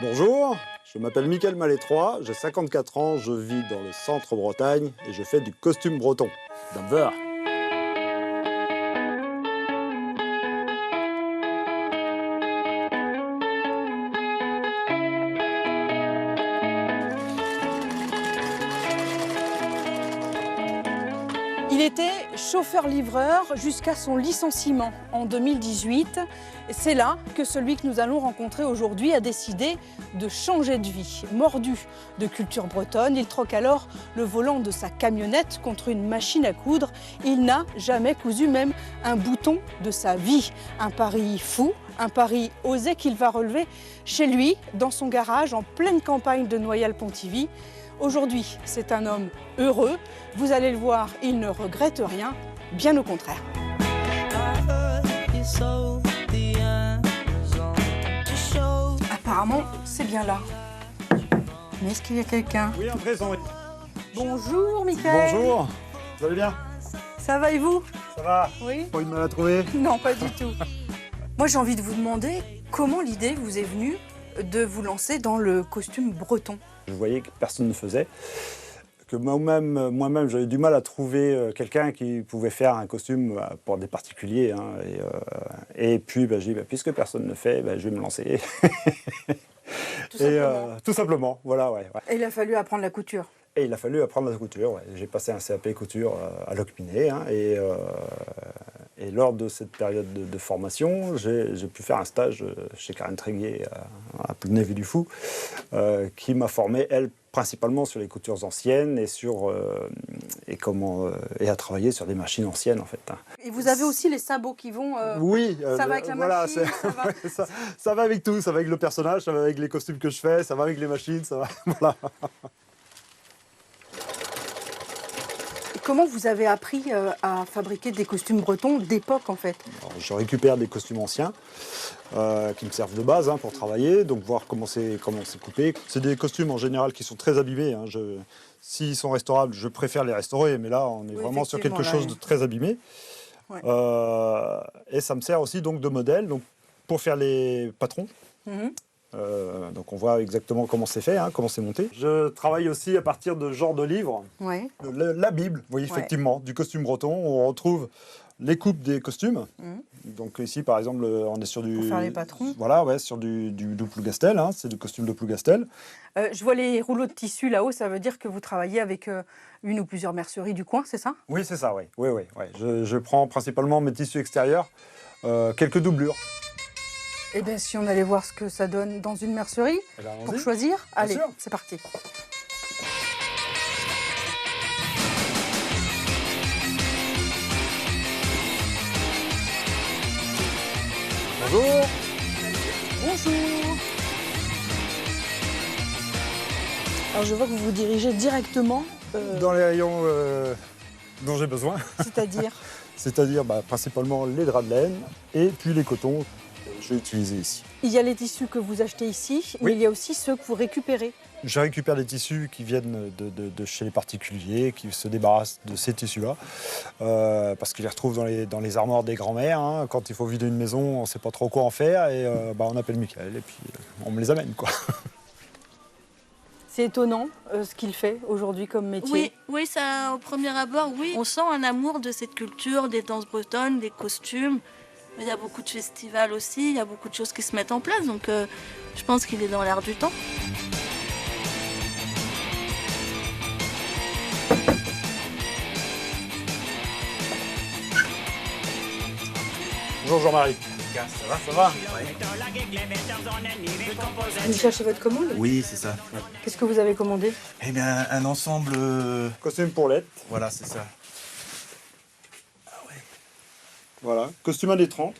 Bonjour, je m'appelle Mickaël Malétroit, j'ai 54 ans, je vis dans le centre Bretagne et je fais du costume breton. D'Amber. Il était chauffeur-livreur jusqu'à son licenciement en 2018. C'est là que celui que nous allons rencontrer aujourd'hui a décidé de changer de vie. Mordu de culture bretonne, il troque alors le volant de sa camionnette contre une machine à coudre. Il n'a jamais cousu même un bouton de sa vie. Un pari fou, un pari osé qu'il va relever chez lui, dans son garage, en pleine campagne de Noyal-Pontivy. Aujourd'hui, c'est un homme heureux. Vous allez le voir, il ne regrette rien, bien au contraire. Apparemment, c'est bien là. Mais est-ce qu'il y a quelqu'un? Oui, un présent. Bonjour, Mickaël. Bonjour, vous allez bien? Ça va et vous? Ça va? Oui. Pas eu de mal à trouver? Non, pas du tout. Moi, j'ai envie de vous demander comment l'idée vous est venue de vous lancer dans le costume breton. Je voyais que personne ne faisait, que moi-même j'avais du mal à trouver quelqu'un qui pouvait faire un costume pour des particuliers. Hein, et puis j'ai dit, puisque personne ne fait, je vais me lancer. Tout simplement, voilà, ouais. Et il a fallu apprendre la couture. Et il a fallu apprendre la couture. Ouais. J'ai passé un CAP couture à Locminé. Hein, et lors de cette période de formation, j'ai pu faire un stage chez Karen Tréguier à Plounéville-du-Fou, qui m'a formé, elle, principalement sur les coutures anciennes et à travailler sur des machines anciennes, en fait. Hein. Et vous avez aussi les sabots qui vont... Oui, ça va avec la machine, ça va... Ouais, ça va avec tout, ça va avec le personnage, ça va avec les costumes que je fais, ça va avec les machines, ça va... Voilà. Comment vous avez appris à fabriquer des costumes bretons d'époque, en fait? Alors, je récupère des costumes anciens qui me servent de base pour travailler, donc voir comment c'est coupé. C'est des costumes en général qui sont très abîmés. Hein. S'ils sont restaurables, je préfère les restaurer, mais là, on est vraiment sur quelque chose de très abîmé. Ouais. Et ça me sert aussi donc, de modèle donc, pour faire les patrons. Donc on voit exactement comment c'est fait, comment c'est monté. Je travaille aussi à partir de genres de livres. Ouais. La Bible, oui, effectivement, du costume breton. On retrouve les coupes des costumes. Donc ici, par exemple, on est sur du... Pour faire les patrons. Voilà, ouais, sur du Plougastel, c'est du costume de Plougastel. Je vois les rouleaux de tissu là-haut, ça veut dire que vous travaillez avec une ou plusieurs merceries du coin, c'est ça? Oui, c'est ça, oui. Je prends principalement mes tissus extérieurs, quelques doublures. Eh bien, si on allait voir ce que ça donne dans une mercerie, pour choisir, allez, c'est parti. Bonjour. Bonjour. Alors, je vois que vous vous dirigez directement... dans les rayons dont j'ai besoin. C'est-à-dire? C'est-à-dire principalement les draps de laine et puis les cotons. Je vais utiliser ici. Il y a les tissus que vous achetez ici, mais il y a aussi ceux que vous récupérez. Je récupère des tissus qui viennent de chez les particuliers, qui se débarrassent de ces tissus-là, parce qu'ils les retrouvent dans les armoires des grands-mères. Hein. Quand il faut vider une maison, on ne sait pas trop quoi en faire, et on appelle Mickaël, et puis on me les amène, quoi. C'est étonnant ce qu'il fait aujourd'hui comme métier. Oui, ça, au premier abord, oui. On sent un amour de cette culture, des danses bretonnes, des costumes. Il y a beaucoup de festivals aussi, il y a beaucoup de choses qui se mettent en place, donc je pense qu'il est dans l'air du temps. Bonjour Jean-Marie. Ça va? Ça va? Vous cherchez votre commande? Oui, c'est ça. Ouais. Qu'est-ce que vous avez commandé? Eh bien, un ensemble... Costume pour l'aide. Voilà, c'est ça. Voilà, costume années 30.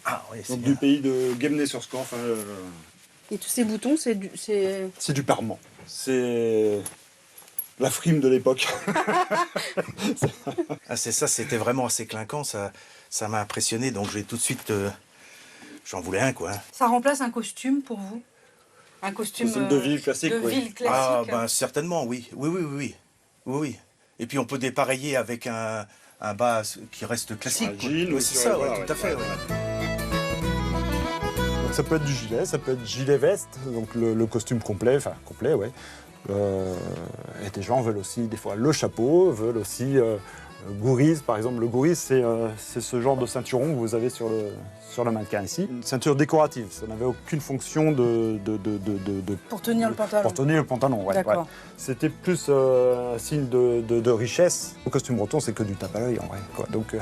Ah oui, c'est donc bien. Du pays de Guémené-sur-Scan. Et tous ces boutons, c'est du... C'est du parement. C'est la frime de l'époque. C'est ça, c'était vraiment assez clinquant, ça m'a impressionné, donc j'ai tout de suite... J'en voulais un, quoi. Ça remplace un costume pour vous? Un costume de ville classique, ville classique. Ah, certainement, oui. Oui. Et puis on peut dépareiller avec un bas qui reste classique. Un jean, c'est ça, voilà, tout à fait. Ouais. ça peut être du gilet, ça peut être gilet-veste, donc le costume complet, ouais. Et des gens veulent aussi, des fois, le chapeau, veulent aussi gourise, par exemple. Le gourise, c'est ce genre de ceinturon que vous avez sur le mannequin ici. Une ceinture décorative, ça n'avait aucune fonction Pour tenir le pantalon. Pour tenir le pantalon, ouais. D'accord. Ouais. C'était plus un signe de richesse. Le costume breton, c'est que du tape à l'œil, en vrai, quoi. Donc,